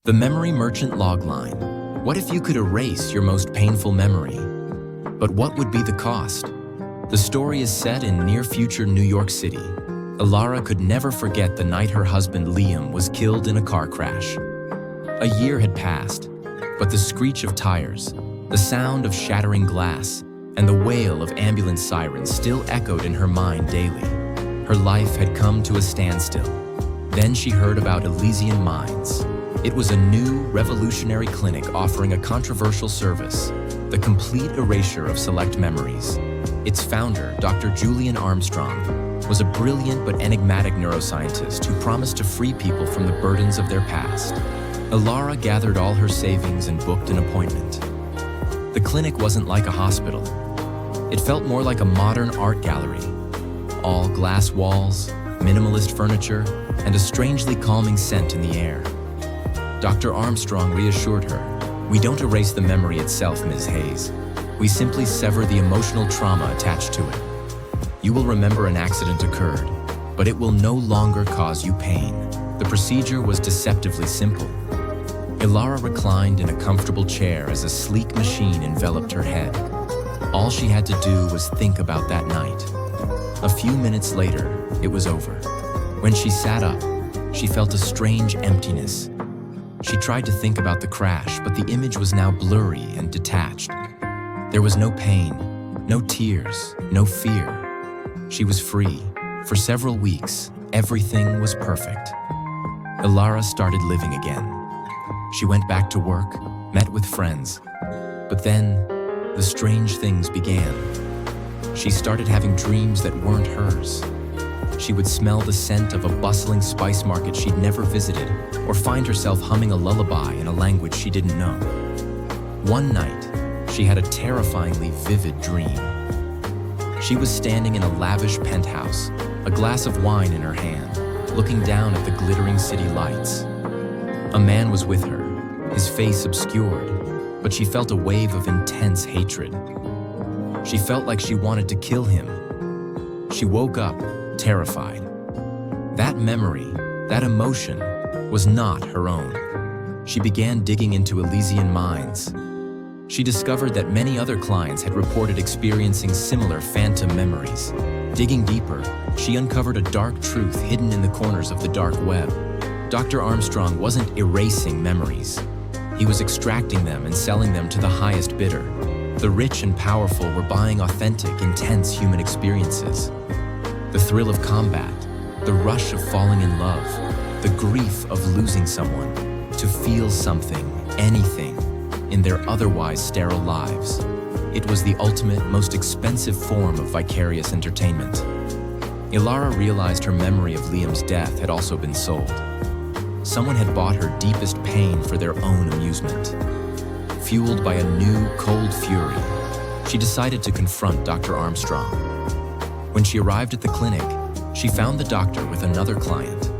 The Memory Merchant logline. What if you could erase your most painful memory? But what would be the cost? The story is set in near-future New York City. Elara could never forget the night her husband Liam was killed in a car crash. A year had passed, but the screech of tires, the sound of shattering glass, and the wail of ambulance sirens still echoed in her mind daily. Her life had come to a standstill. Then she heard about Elysian Minds. It was a new, revolutionary clinic offering a controversial service, the complete erasure of select memories. Its founder, Dr. Julian Armstrong, was a brilliant but enigmatic neuroscientist who promised to free people from the burdens of their past. Elara gathered all her savings and booked an appointment. The clinic wasn't like a hospital. It felt more like a modern art gallery. All glass walls, minimalist furniture, and a strangely calming scent in the air. Dr. Armstrong reassured her, "We don't erase the memory itself, Ms. Hayes. We simply sever the emotional trauma attached to it. You will remember an accident occurred, but it will no longer cause you pain." The procedure was deceptively simple. Elara reclined in a comfortable chair as a sleek machine enveloped her head. All she had to do was think about that night. A few minutes later, it was over. When she sat up, she felt a strange emptiness. She tried to think about the crash, but the image was now blurry and detached. There was no pain, no tears, no fear. She was free. For several weeks, everything was perfect. Elara started living again. She went back to work, met with friends. But then, the strange things began. She started having dreams that weren't hers. She would smell the scent of a bustling spice market she'd never visited, or find herself humming a lullaby in a language she didn't know. One night, she had a terrifyingly vivid dream. She was standing in a lavish penthouse, a glass of wine in her hand, looking down at the glittering city lights. A man was with her, his face obscured, but she felt a wave of intense hatred. She felt like she wanted to kill him. She woke up, terrified. That memory, that emotion, was not her own. She began digging into Elysian Minds. She discovered that many other clients had reported experiencing similar phantom memories. Digging deeper, she uncovered a dark truth hidden in the corners of the dark web. Dr. Armstrong wasn't erasing memories. He was extracting them and selling them to the highest bidder. The rich and powerful were buying authentic, intense human experiences. The thrill of combat, the rush of falling in love, the grief of losing someone, to feel something, anything, in their otherwise sterile lives. It was the ultimate, most expensive form of vicarious entertainment. Elara realized her memory of Liam's death had also been sold. Someone had bought her deepest pain for their own amusement. Fueled by a new, cold fury, she decided to confront Dr. Armstrong. When she arrived at the clinic, she found the doctor with another client.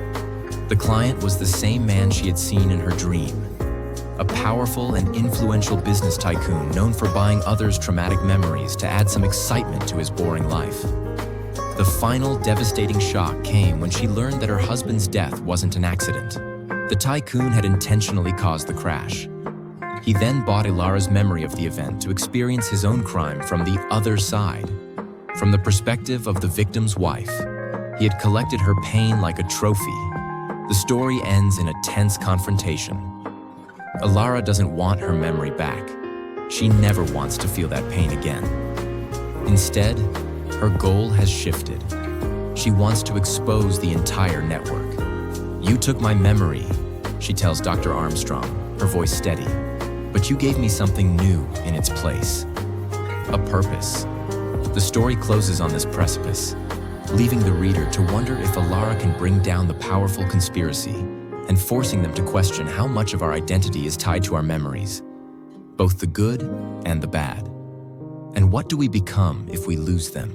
The client was the same man she had seen in her dream, a powerful and influential business tycoon known for buying others' traumatic memories to add some excitement to his boring life. The final devastating shock came when she learned that her husband's death wasn't an accident. The tycoon had intentionally caused the crash. He then bought Elara's memory of the event to experience his own crime from the other side. From the perspective of the victim's wife, he had collected her pain like a trophy. The story ends in a tense confrontation. Elara doesn't want her memory back. She never wants to feel that pain again. Instead, her goal has shifted. She wants to expose the entire network. "You took my memory," she tells Dr. Armstrong, her voice steady. "But you gave me something new in its place. A purpose." The story closes on this precipice, leaving the reader to wonder if Elara can bring down the powerful conspiracy and forcing them to question how much of our identity is tied to our memories, both the good and the bad. And what do we become if we lose them?